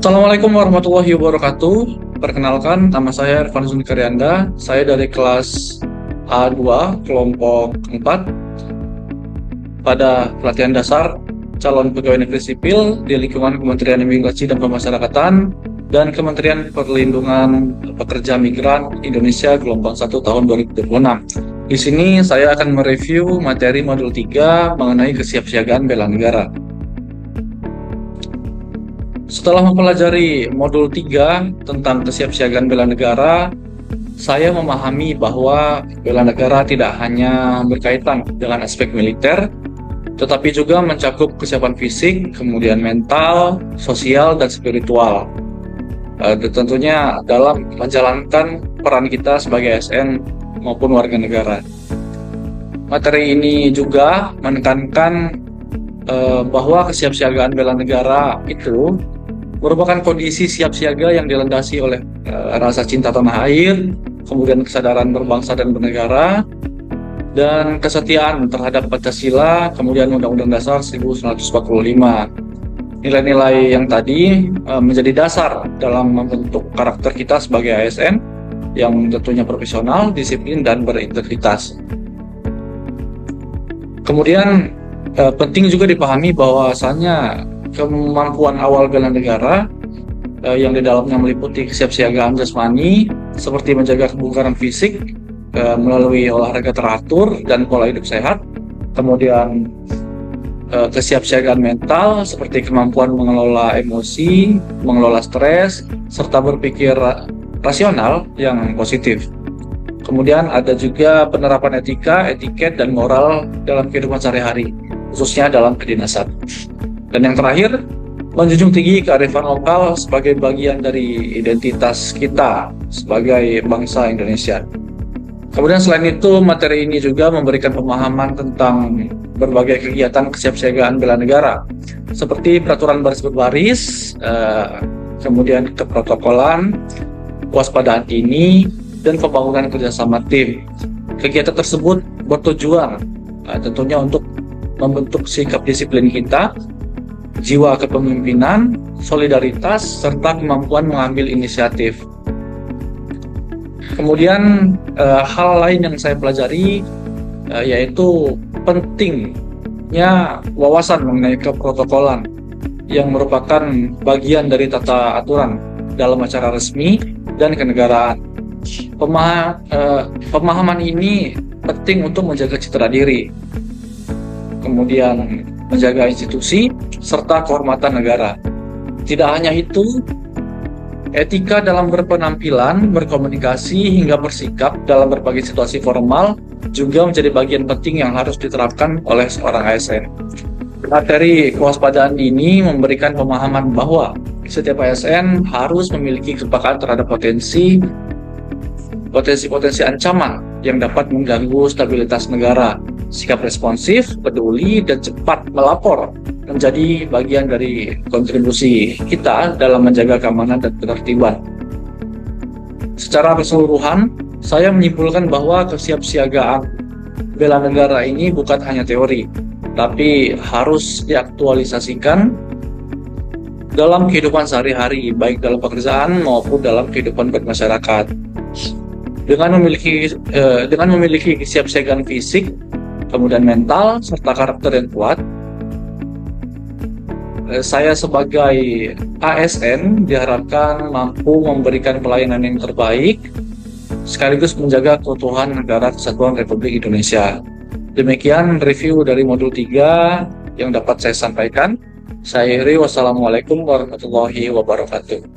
Assalamualaikum warahmatullahi wabarakatuh. Perkenalkan, nama saya Irfan Zulkaryanda. Saya dari kelas A2, kelompok 4, pada pelatihan dasar calon pegawai negeri sipil di lingkungan Kementerian Imigrasi dan Pemasyarakatan dan Kementerian Perlindungan Pekerja Migran Indonesia gelombang 1 tahun 2026. Di sini saya akan mereview materi modul 3 mengenai kesiapsiagaan bela negara. Setelah mempelajari modul 3 tentang kesiapsiagaan bela negara, saya memahami bahwa bela negara tidak hanya berkaitan dengan aspek militer, tetapi juga mencakup kesiapan fisik, kemudian mental, sosial, dan spiritual. Tentunya dalam menjalankan peran kita sebagai ASN maupun warga negara. Materi ini juga menekankan bahwa kesiapsiagaan bela negara itu merupakan kondisi siap siaga yang dilandasi oleh rasa cinta tanah air, kemudian kesadaran berbangsa dan bernegara, dan kesetiaan terhadap Pancasila, kemudian Undang-Undang Dasar 1945. Nilai-nilai yang tadi menjadi dasar dalam membentuk karakter kita sebagai ASN yang tentunya profesional, disiplin, dan berintegritas. Kemudian penting juga dipahami bahwasannya kemampuan awal bela negara yang di dalamnya meliputi kesiapsiagaan jasmani seperti menjaga kebugaran fisik melalui olahraga teratur dan pola hidup sehat, kemudian kesiapsiagaan mental seperti kemampuan mengelola emosi, mengelola stres, serta berpikir rasional yang positif. Kemudian ada juga penerapan etika, etiket, dan moral dalam kehidupan sehari-hari, khususnya dalam kedinasan. Dan yang terakhir, menjunjung tinggi kearifan lokal sebagai bagian dari identitas kita sebagai bangsa Indonesia. Kemudian selain itu, materi ini juga memberikan pemahaman tentang berbagai kegiatan kesiapsiagaan bela negara, seperti peraturan baris berbaris, kemudian keprotokolan, kewaspadaan dini, dan pembangunan kerjasama tim. Kegiatan tersebut bertujuan tentunya untuk membentuk sikap disiplin kita, jiwa kepemimpinan, solidaritas, serta kemampuan mengambil inisiatif. Kemudian hal lain yang saya pelajari yaitu pentingnya wawasan mengenai keprotokolan yang merupakan bagian dari tata aturan dalam acara resmi dan kenegaraan. Pemahaman ini penting untuk menjaga citra diri, kemudian menjaga institusi, serta kehormatan negara. Tidak hanya itu, etika dalam berpenampilan, berkomunikasi, hingga bersikap dalam berbagai situasi formal juga menjadi bagian penting yang harus diterapkan oleh seorang ASN. Materi kewaspadaan ini memberikan pemahaman bahwa setiap ASN harus memiliki kepekaan terhadap potensi ancaman yang dapat mengganggu stabilitas negara. Sikap responsif, peduli, dan cepat melapor menjadi bagian dari kontribusi kita dalam menjaga keamanan dan ketertiban. Secara keseluruhan, saya menyimpulkan bahwa kesiapsiagaan bela negara ini bukan hanya teori, tapi harus diaktualisasikan dalam kehidupan sehari-hari, baik dalam pekerjaan maupun dalam kehidupan bermasyarakat. Dengan memiliki kesiapsiagaan fisik, kemudian mental, serta karakter yang kuat, saya sebagai ASN diharapkan mampu memberikan pelayanan yang terbaik sekaligus menjaga keutuhan negara kesatuan Republik Indonesia. Demikian review dari modul 3 yang dapat saya sampaikan. Saya akhiri, wassalamualaikum warahmatullahi wabarakatuh.